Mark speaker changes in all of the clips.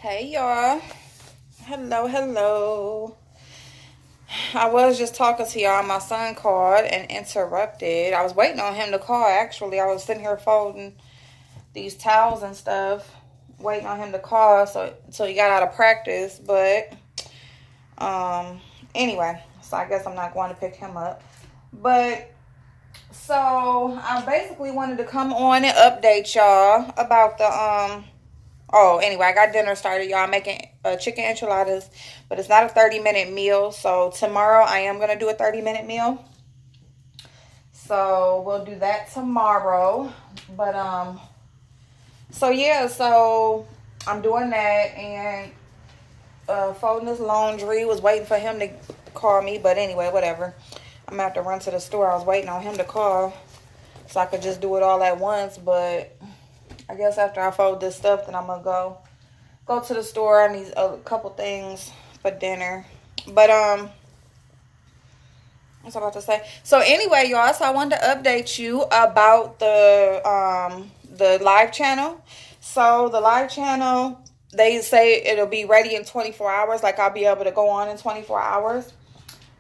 Speaker 1: Hey y'all. Hello. I was just talking to y'all. My son called and interrupted. I was waiting on him to call actually. I was sitting here folding these towels and stuff, waiting on him to call so he got out of practice. But um anyway, so I guess I'm not going to pick him up. But so I basically wanted to come on and update y'all about the. Oh, anyway, I got dinner started, y'all. I'm making chicken enchiladas, but it's not a 30-minute meal. So tomorrow I am going to do a 30-minute meal. So we'll do that tomorrow. But so yeah, so I'm doing that and folding his laundry. Was waiting for him to call me, but anyway, whatever. I'm gonna have to run to the store. I was waiting on him to call so I could just do it all at once, but I guess after I fold this stuff, then I'm gonna go to the store. I need a couple things for dinner. But what's I about to say? So anyway, y'all, so I wanted to update you about the live channel. So the live channel, they say it'll be ready in 24 hours. Like I'll be able to go on in 24 hours.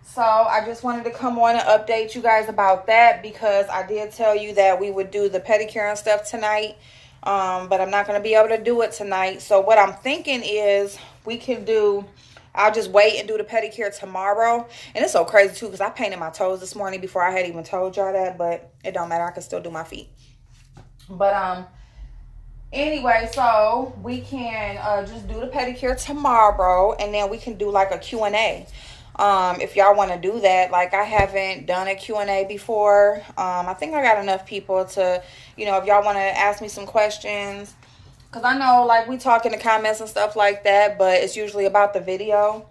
Speaker 1: So I just wanted to come on and update you guys about that because I did tell you that we would do the pedicure and stuff tonight. But I'm not going to be able to do it tonight. So what I'm thinking is I'll just wait and do the pedicure tomorrow. And it's so crazy too because I painted my toes this morning before I had even told y'all that. But it don't matter. I can still do my feet. But anyway, so we can just do the pedicure tomorrow. And then we can do like a Q&A. If y'all want to do that, like I haven't done a Q&A before. I think I got enough people to, if y'all want to ask me some questions, because I know like we talk in the comments and stuff like that, but it's usually about the video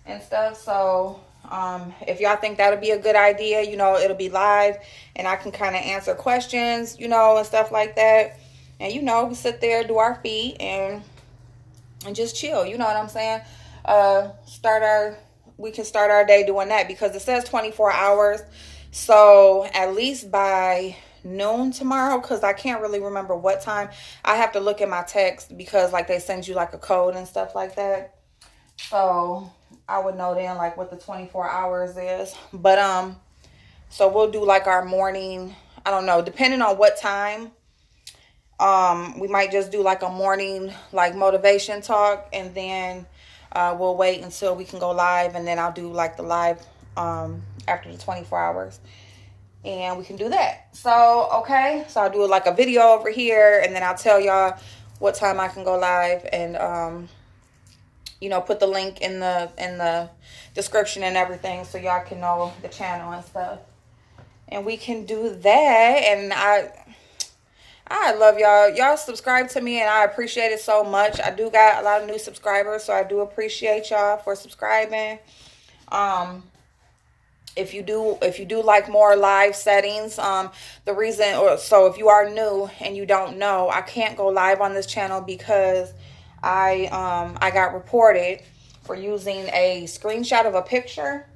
Speaker 1: and stuff. So if y'all think that'll be a good idea, it'll be live and I can kind of answer questions, and stuff like that. And, we sit there, do our feet and just chill. You know what I'm saying? We can start our day doing that because it says 24 hours. So at least by noon tomorrow, because I can't really remember what time. I have to look at my text because like they send you like a code and stuff like that. So I would know then like what the 24 hours is. But so we'll do like our morning, I don't know, depending on what time. We might just do like a morning like motivation talk and then we'll wait until we can go live, and then I'll do like the live after the 24 hours, and we can do that. So okay, so I'll do like a video over here, and then I'll tell y'all what time I can go live, and put the link in the description and everything, so y'all can know the channel and stuff, and we can do that. And I love y'all. Y'all subscribe to me and I appreciate it so much. I do got a lot of new subscribers, so I do appreciate y'all for subscribing. If you do like more live settings, if you are new and you don't know, I can't go live on this channel because I got reported for using a screenshot of a picture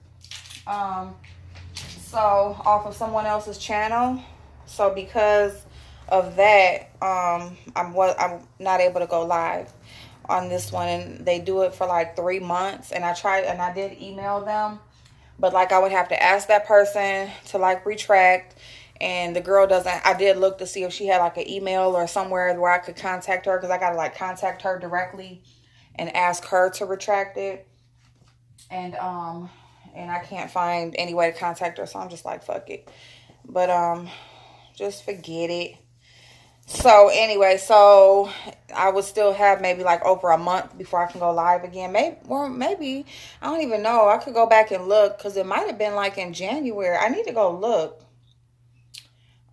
Speaker 1: so off of someone else's channel. So because of that, I'm not able to go live on this one, and they do it for like 3 months, and I did email them, but like I would have to ask that person to like retract, and the girl doesn't. I did look to see if she had like an email or somewhere where I could contact her, because I gotta like contact her directly and ask her to retract it, and I can't find any way to contact her, so I'm just like fuck it. But just forget it. So anyway, so I would still have maybe like over a month before I can go live again. Maybe I don't even know. I could go back and look because it might have been like in January. I need to go look.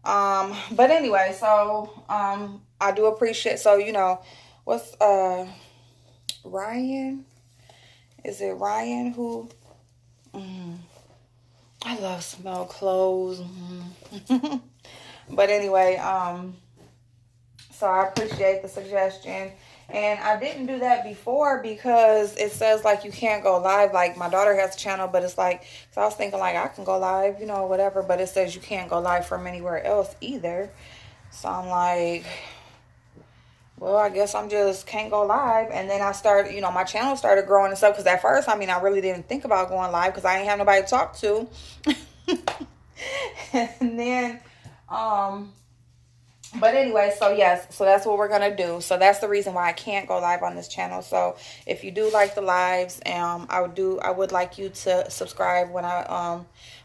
Speaker 1: But anyway, so I do appreciate. So what's Ryan? Is it Ryan who? I love smell clothes. But anyway, so I appreciate the suggestion. And I didn't do that before because it says like you can't go live. Like my daughter has a channel, but it's like, so I was thinking like I can go live, whatever. But it says you can't go live from anywhere else either. So I'm like, well, I guess I'm just can't go live. And then I started, my channel started growing and stuff. Because at first, I mean, I really didn't think about going live because I ain't have nobody to talk to. And then, but anyway, so yes, so that's what we're gonna do. So that's the reason why I can't go live on this channel. So if you do like the lives, I would like you to subscribe when I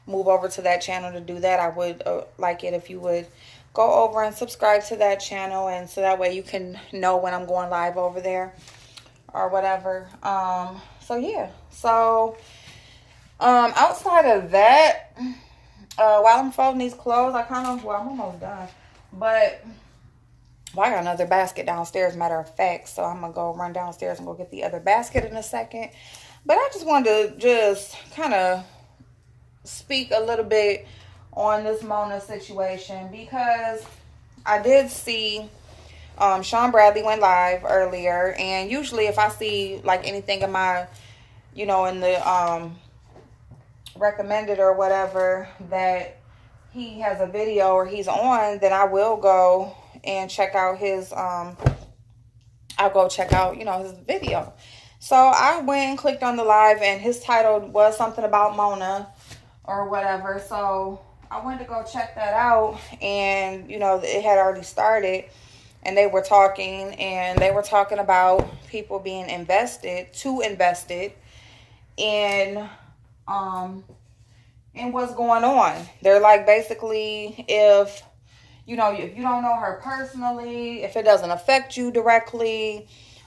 Speaker 1: move over to that channel to do that. I would like it if you would go over and subscribe to that channel, and so that way you can know when I'm going live over there or whatever. So yeah, so outside of that, while I'm folding these clothes, I'm almost done. But, well, I got another basket downstairs, matter of fact. So I'm going to go run downstairs and go get the other basket in a second. But I just wanted to just kind of speak a little bit on this Mona situation. Because I did see Sean Bradley went live earlier. And usually if I see like anything in my, in the recommended or whatever that he has a video or he's on, then I will go and check out his I'll go check out his video. So I went and clicked on the live, and his title was something about Mona or whatever. So I went to go check that out, and it had already started, and they were talking about people being invested in and what's going on. They're like, basically, if you don't know her personally, if it doesn't affect you directly,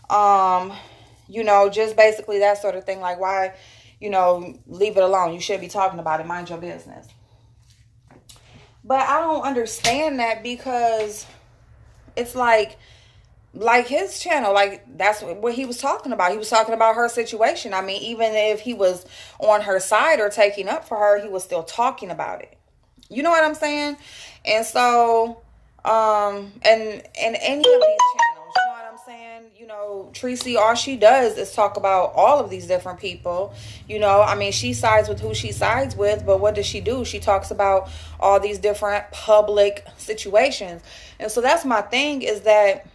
Speaker 1: just basically that sort of thing. Like, why, leave it alone. You shouldn't be talking about it. Mind your business. But I don't understand that, because it's like his channel, like that's what he was talking about. He was talking about her situation. I mean, even if he was on her side or taking up for her, he was still talking about it. You know what I'm saying? And so, and any of these channels, you know what I'm saying? Tracy, all she does is talk about all of these different people. I mean, she sides with who she sides with, but what does she do? She talks about all these different public situations. And so that's my thing, is that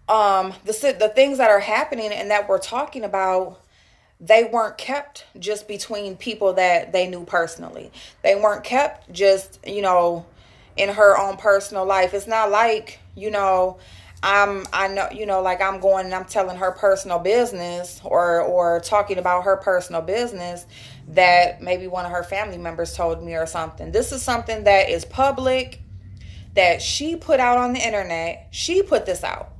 Speaker 1: the things that are happening and that we're talking about, they weren't kept just between people that they knew personally. They weren't kept just, in her own personal life. It's not like, like I'm going and I'm telling her personal business or talking about her personal business that maybe one of her family members told me or something. This is something that is public, that she put out on the internet. She put this out.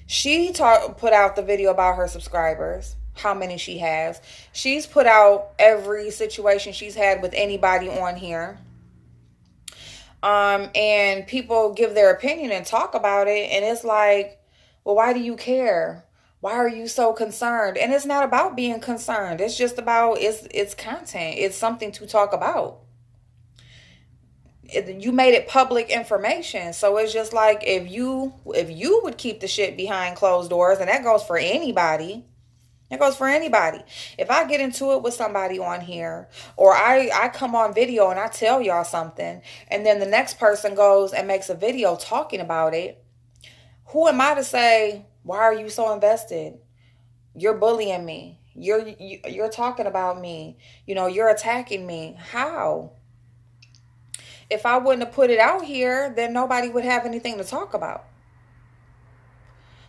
Speaker 1: She put out the video about her subscribers, how many she has. She's put out every situation she's had with anybody on here. And people give their opinion and talk about it. And it's like, well, why do you care? Why are you so concerned? And it's not about being concerned. It's just about, it's content. It's something to talk about. You made it public information. So it's just like, if you would keep the shit behind closed doors, and that goes for anybody. It goes for anybody. If I get into it with somebody on here, or I come on video and I tell y'all something, and then the next person goes and makes a video talking about it, who am I to say, why are you so invested? You're bullying me. You're talking about me. You're attacking me. How? If I wouldn't have put it out here, then nobody would have anything to talk about.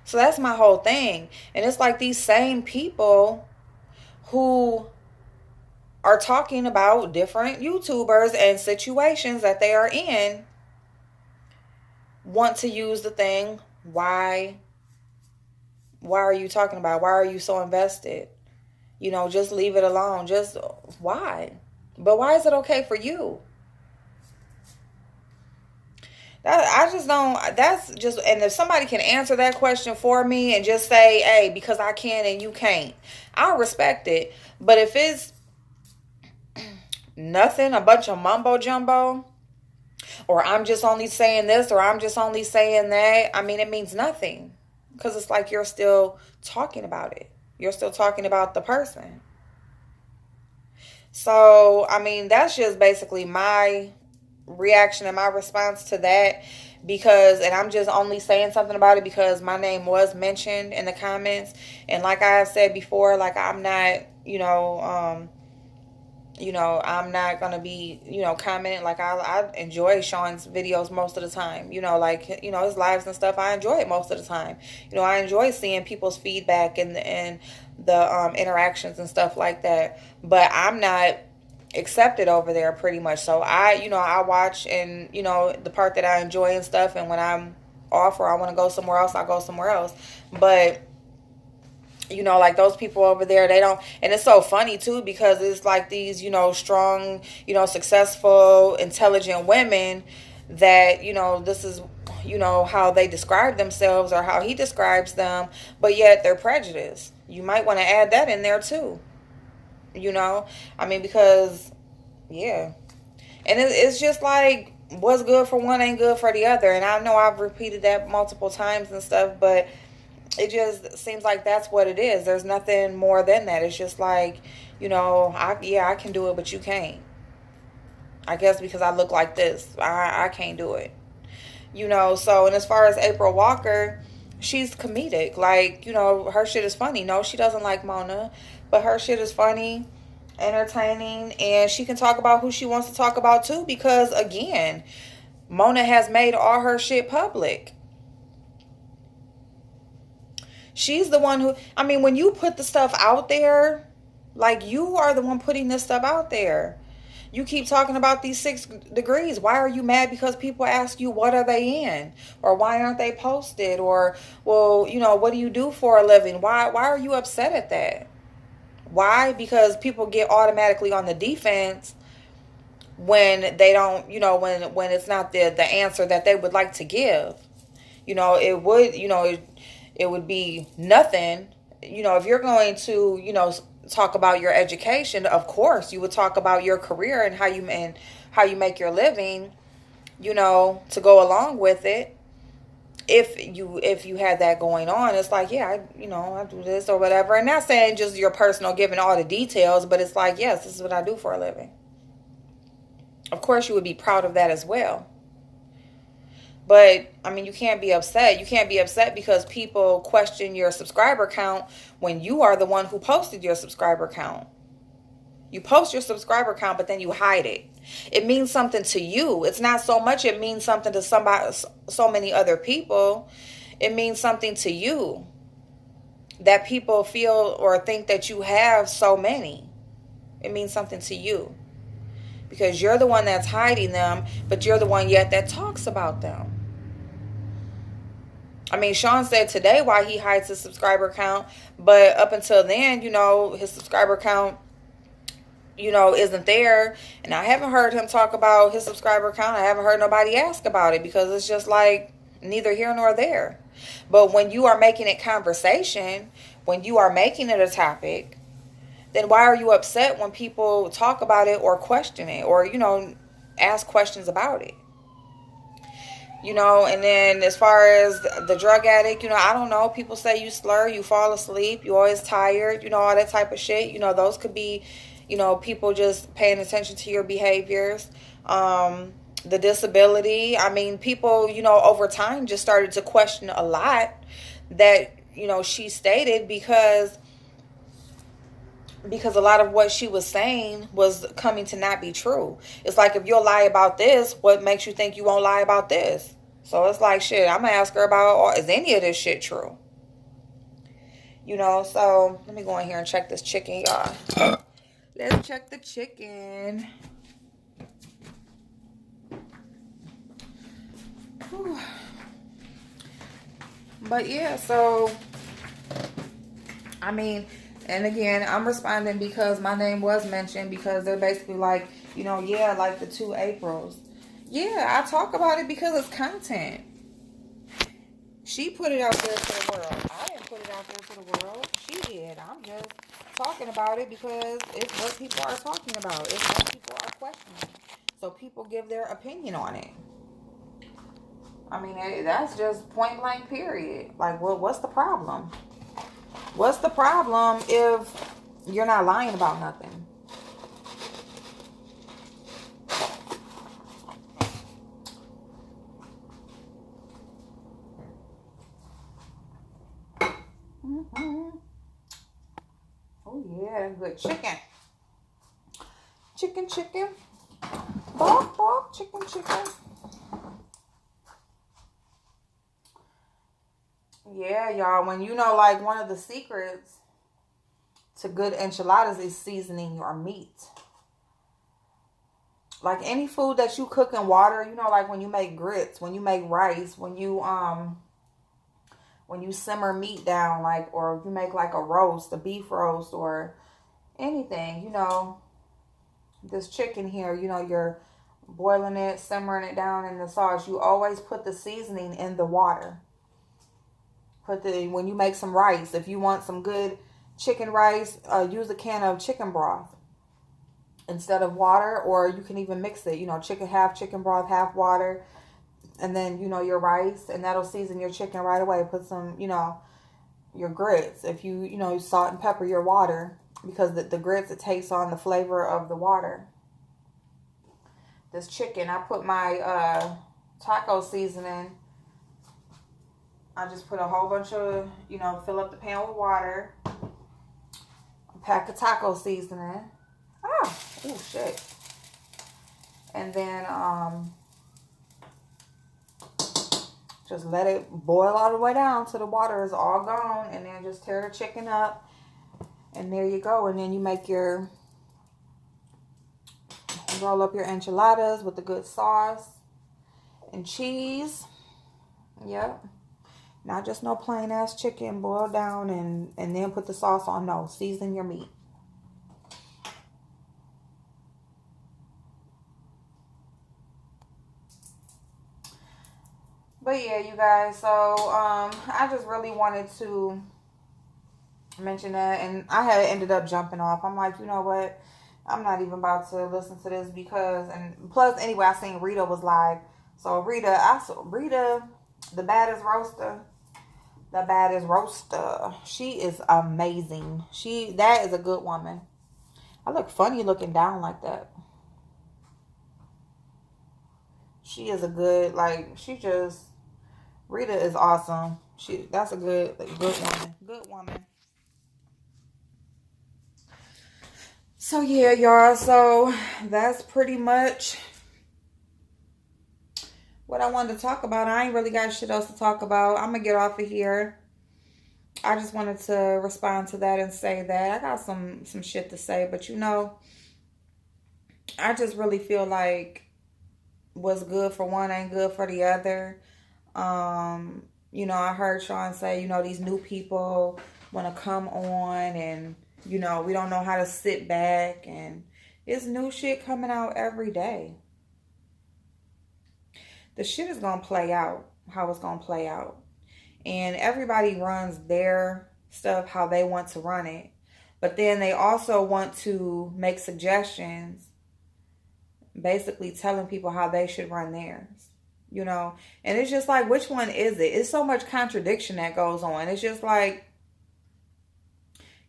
Speaker 1: So that's my whole thing. And it's like these same people who are talking about different YouTubers and situations that they are in want to use the thing, why are you talking about? Why are you so invested? Just leave it alone. Just why? But why is it okay for you? I just don't, that's just, and if somebody can answer that question for me and just say, hey, because I can and you can't, I'll respect it. But if it's nothing, a bunch of mumbo jumbo, or I'm just only saying this, or I'm just only saying that, I mean, it means nothing. Because it's like you're still talking about it. You're still talking about the person. So, I mean, that's just basically my reaction and my response to that, because, and I'm just only saying something about it because my name was mentioned in the comments. And like I have said before, like I'm not, I'm not gonna be, commenting. Like I enjoy Sean's videos most of the time. Like his lives and stuff. I enjoy it most of the time. I enjoy seeing people's feedback and the interactions and stuff like that. But I'm not accepted over there pretty much. So I watch and the part that I enjoy and stuff. And when I'm off or I want to go somewhere else, I go somewhere else. But like those people over there, they don't, and it's so funny too, because it's like these, strong, successful, intelligent women that, this is, how they describe themselves or how he describes them, but yet they're prejudiced. You might want to add that in there too, because, yeah. And it's just like, what's good for one ain't good for the other. And I know I've repeated that multiple times and stuff, but it just seems like that's what it is. There's nothing more than that. It's just like, I can do it, but you can't. I guess because I look like this, I can't do it. So, and as far as April Walker, she's comedic. Like, her shit is funny. No, she doesn't like Mona, but her shit is funny, entertaining, and she can talk about who she wants to talk about too, because again, Mona has made all her shit public. She's the one who, when you put the stuff out there, like you are the one putting this stuff out there. You keep talking about these 6 degrees. Why are you mad because people ask you, what are they in? Or why aren't they posted? Or, well, what do you do for a living? Why are you upset at that? Why? Because people get automatically on the defense when they don't, when it's not the answer that they would like to give. It would be nothing, if you're going to, talk about your education. Of course, you would talk about your career and how you make your living, to go along with it. If you had that going on, it's like, yeah, I do this or whatever. And not saying just your personal, giving all the details, but it's like, yes, this is what I do for a living. Of course, you would be proud of that as well. But, you can't be upset. You can't be upset because people question your subscriber count when you are the one who posted your subscriber count. You post your subscriber count, but then you hide it. It means something to you. It's not so much it means something to so many other people. It means something to you that people feel or think that you have so many. It means something to you because you're the one that's hiding them, but you're the one yet that talks about them. Sean said today why he hides his subscriber count, but up until then, his subscriber count, isn't there. And I haven't heard him talk about his subscriber count. I haven't heard nobody ask about it because it's just like neither here nor there. But when you are making it conversation, when you are making it a topic, then why are you upset when people talk about it or question it or, ask questions about it? And then as far as the drug addict, I don't know. People say you slur, you fall asleep, you always tired, all that type of shit. Those could be, people just paying attention to your behaviors. The disability. People, over time just started to question a lot that, she stated because a lot of what she was saying was coming to not be true. It's like, if you'll lie about this, what makes you think you won't lie about this? So it's like, shit, I'm going to ask her about, is any of this shit true? So let me go in here and check this chicken, y'all. Let's check the chicken. Whew. But yeah, so, and again, I'm responding because my name was mentioned because they're basically like, yeah, like the 2 Aprils. Yeah, I talk about it because it's content. She put it out there to the world. I didn't put it out there to the world. She did. I'm just talking about it because it's what people are talking about. It's what people are questioning. So people give their opinion on it. That's just point blank period. Like, well, what's the problem? What's the problem if you're not lying about nothing? Mm-hmm. Oh yeah, good chicken. Chicken, chicken. Bark, bark, chicken, chicken. Yeah, y'all. When you know, like, one of the secrets to good enchiladas is seasoning your meat. Like any food that you cook in water, you know, like when you make grits, when you make rice, when you simmer meat down, like, or you make like a roast, a beef roast, or anything, you know, this chicken here, you know, you're boiling it, simmering it down in the sauce. You always put the seasoning in the water. When you make some rice, if you want some good chicken rice, use a can of chicken broth instead of water, or you can even mix it, you know, half chicken broth, half water, and then, you know, your rice, and that'll season your chicken right away. Put some, you know, your grits, if you know, salt and pepper your water, because the grits, it takes on the flavor of the water. This chicken, I put my taco seasoning. I just put a whole bunch of, you know, fill up the pan with water, a pack of taco seasoning. Oh shit. And then just let it boil all the way down till the water is all gone, and then just tear the chicken up, and there you go. And then you make roll up your enchiladas with the good sauce and cheese. Yep. Not just no plain ass chicken boiled down and then put the sauce on. No, season your meat. But yeah, you guys, so I just really wanted to mention that, and I had ended up jumping off. I'm like, you know what? I'm not even about to listen to this because, and plus, anyway, I seen Rita was live. So Rita, the baddest roaster. She is amazing. That is a good woman. I look funny looking down like that. She is a good, like, Rita is awesome. That's a good woman. Good woman. So yeah, y'all. So that's pretty much what I wanted to talk about. I ain't really got shit else to talk about. I'm gonna get off of here. I just wanted to respond to that and say that I got some shit to say, but you know, I just really feel like what's good for one ain't good for the other. You know, I heard Sean say, you know, these new people want to come on, and you know, we don't know how to sit back, and it's new shit coming out every day. The shit is gonna play out how it's gonna play out. And everybody runs their stuff how they want to run it. But then they also want to make suggestions, basically telling people how they should run theirs. You know? And it's just like, which one is it? It's so much contradiction that goes on. It's just like,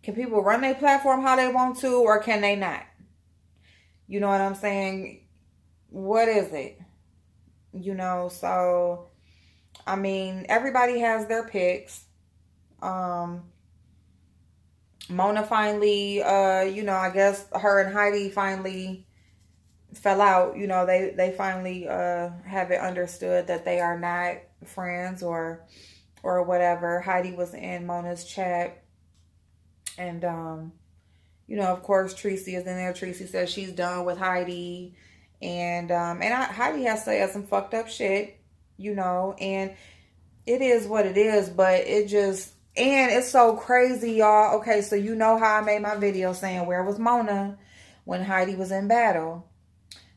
Speaker 1: can people run their platform how they want to, or can they not? You know what I'm saying? What is it? You know, so I mean, everybody has their picks. Mona finally, you know, I guess her and Heidi finally fell out. You know, they finally have it understood that they are not friends or whatever. Heidi was in Mona's chat, and you know, of course, Tracy is in there. Tracy says she's done with Heidi, and Heidi has said some fucked up shit, you know, and it is what it is, but and it's so crazy, y'all. Okay, so you know how I made my video saying, where was Mona when Heidi was in battle?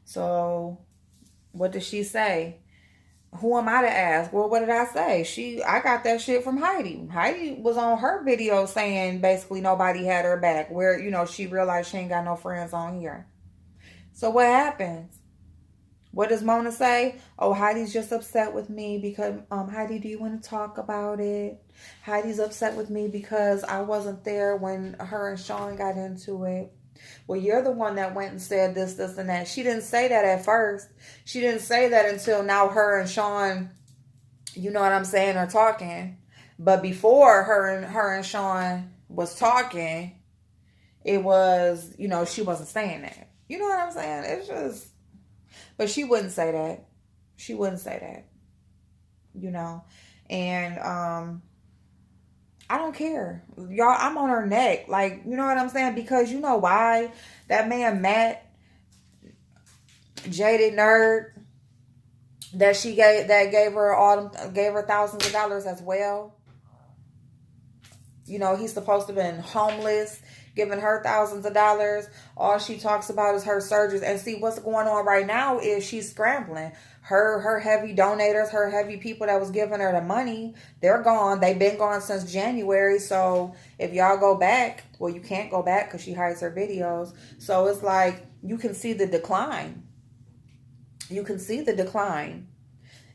Speaker 1: So what did she say? Who am I to ask? Well, what did I say? I got that shit from Heidi. Heidi was on her video saying basically nobody had her back, where, you know, she realized she ain't got no friends on here. So what happens? What does Mona say? Oh, Heidi's just upset with me because, Heidi, do you want to talk about it? Heidi's upset with me because I wasn't there when her and Sean got into it. Well, you're the one that went and said this, and that. She didn't say that at first. She didn't say that until now her and Sean, you know what I'm saying, are talking. But before her and Sean was talking, it was, you know, she wasn't saying that. You know what I'm saying? It's just, but she wouldn't say that. She wouldn't say that. You know, and I don't care, y'all. I'm on her neck, like, you know what I'm saying? Because you know why? That man Matt, jaded nerd, that gave her thousands of dollars as well. You know, he's supposed to have been homeless, giving her thousands of dollars. All she talks about is her surgeries. And see, what's going on right now is she's scrambling. Her heavy donators, her heavy people that was giving her the money, they're gone. They've been gone since January. So if y'all go back, well, you can't go back because she hides her videos. So it's like you can see the decline. You can see the decline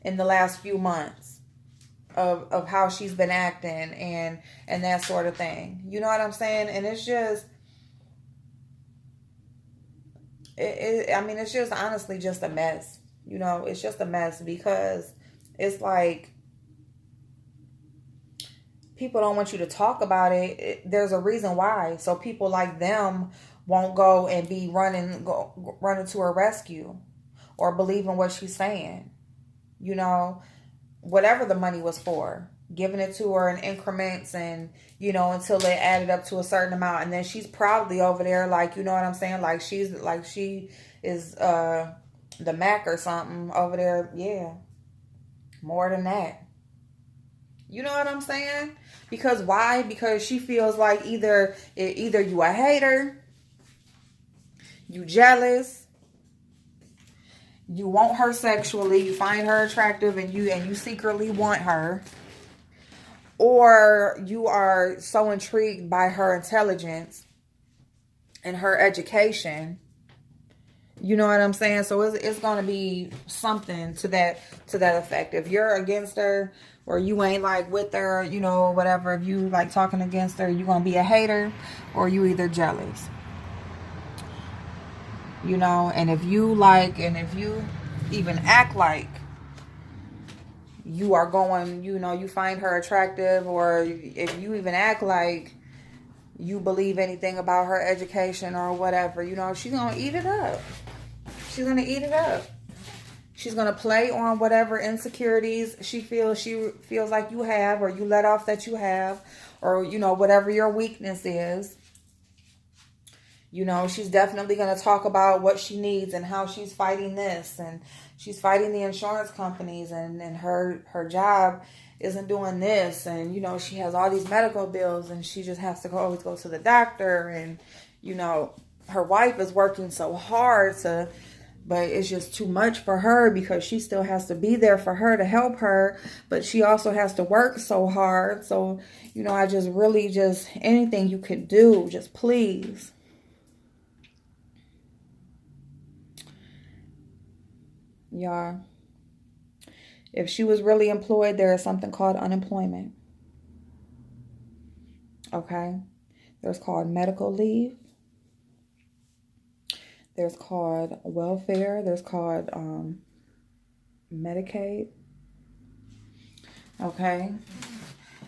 Speaker 1: in the last few months of how she's been acting and that sort of thing. You know what I'm saying? And it's just, I mean, it's just honestly just a mess. You know, it's just a mess because it's like people don't want you to talk about it. There's a reason why. So people like them won't go and be running to her rescue or believe in what she's saying. You know, whatever the money was for, giving it to her in increments and, you know, until it added up to a certain amount. And then she's probably over there, like, you know what I'm saying? Like she is the Mac or something over there. Yeah. More than that. You know what I'm saying? Because why? Because she feels like either you a hater, you jealous, you want her sexually, you find her attractive and you secretly want her, or you are so intrigued by her intelligence and her education. You know what I'm saying? So it's going to be something to that effect. If you're against her or you ain't like with her, you know, whatever, if you like talking against her, you're going to be a hater or you either jealous. You know, and if you even act like you are going, you know, you find her attractive, or if you even act like you believe anything about her education or whatever, you know, she's going to eat it up. She's going to eat it up. She's going to play on whatever insecurities she feels like you have, or you let off that you have, or, you know, whatever your weakness is. You know, she's definitely going to talk about what she needs and how she's fighting this. And she's fighting the insurance companies and her job isn't doing this. And, you know, she has all these medical bills and she just has to always go to the doctor. And, you know, her wife is working so hard but it's just too much for her because she still has to be there for her to help her. But she also has to work so hard. So, you know, I just really anything you could do, just please. Y'all, if she was really employed, there is something called unemployment. Okay? There's called medical leave. There's called welfare. There's called Medicaid. Okay?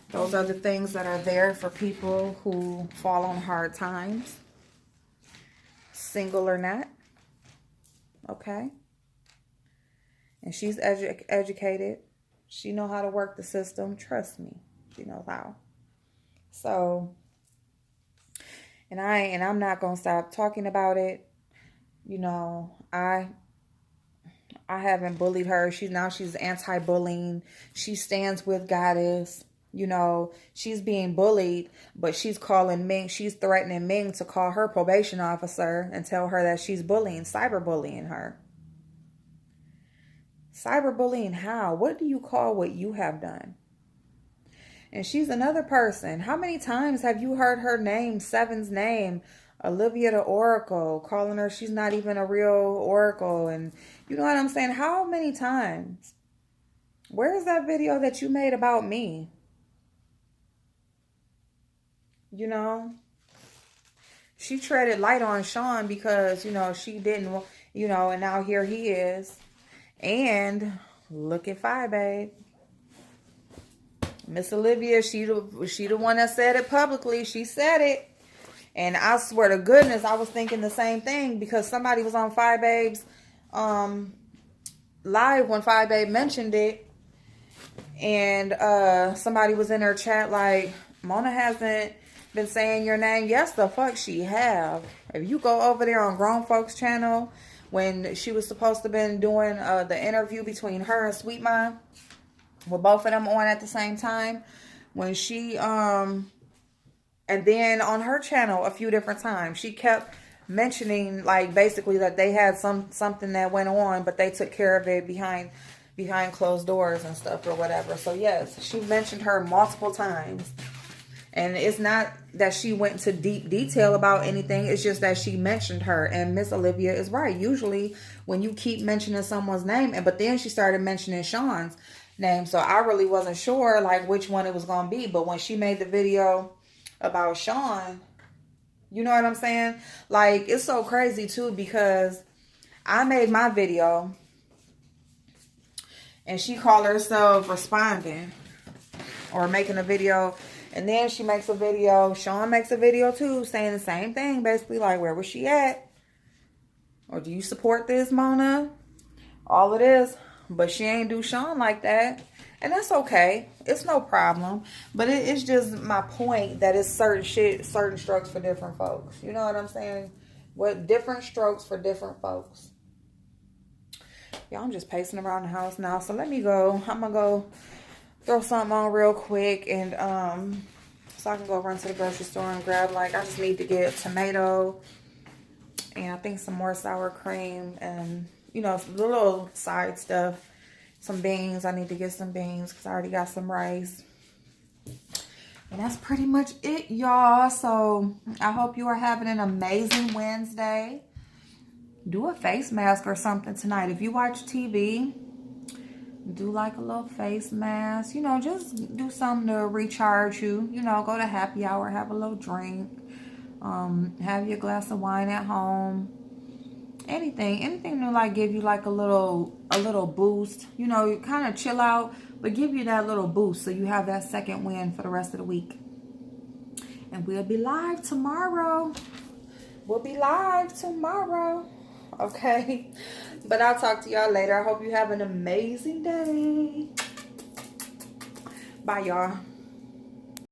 Speaker 1: Those are the things that are there for people who fall on hard times, single or not. Okay? And she's educated. She knows how to work the system. Trust me. She knows how. So, and I'm not going to stop talking about it. You know, I haven't bullied her. She's anti-bullying. She stands with Goddess. You know, she's being bullied, but she's threatening Ming to call her probation officer and tell her that she's cyberbullying her. Cyberbullying how? What do you call what you have done? And she's another person. How many times have you heard her name, Seven's name, Olivia the Oracle, calling her she's not even a real Oracle? And you know what I'm saying? How many times? Where's that video that you made about me? You know? She treaded light on Sean because, you know, she didn't, you know, and now here he is. And look at Fi, babe. Miss Olivia, she the one that said it publicly. She said it. And I swear to goodness, I was thinking the same thing because somebody was on Five Babes live when Five Babe mentioned it. And somebody was in her chat like, Mona hasn't been saying your name. Yes, the fuck she have. If you go over there on Grown Folks channel, when she was supposed to been doing the interview between her and Sweet Mom, with both of them on at the same time, when she and then on her channel a few different times, she kept mentioning like basically that they had something that went on, but they took care of it behind closed doors and stuff or whatever. So yes, she mentioned her multiple times. And it's not that she went into deep detail about anything. It's just that she mentioned her. And Miss Olivia is right. Usually when you keep mentioning someone's name, but then she started mentioning Sean's name. So I really wasn't sure like which one it was going to be. But when she made the video about Sean, you know what I'm saying? Like, it's so crazy too, because I made my video and she called herself responding or making a video, and then she makes a video, Sean makes a video too, saying the same thing, basically like, where was she at? Or do you support this, Mona? All it is. But she ain't do Sean like that. And that's okay. It's no problem. But it's just my point that it's certain strokes for different folks. You know what I'm saying? What different strokes for different folks. Yeah, I'm just pacing around the house now. So let me go. I'm going to go throw something on real quick. And so I can go run to the grocery store and grab, like, I just need to get tomato. And I think some more sour cream. And, you know, the little side stuff. Some beans. I need to get some beans because I already got some rice. And that's pretty much it, y'all. So I hope you are having an amazing Wednesday. Do a face mask or something tonight. If you watch TV, do like a little face mask. You know, just do something to recharge you. You know, go to happy hour, have a little drink. Have your glass of wine at home. Anything to like give you like a little boost. You know, you kind of chill out, but give you that little boost so you have that second win for the rest of the week. And we'll be live tomorrow. Okay, but I'll talk to y'all later. I hope you have an amazing day. Bye, y'all.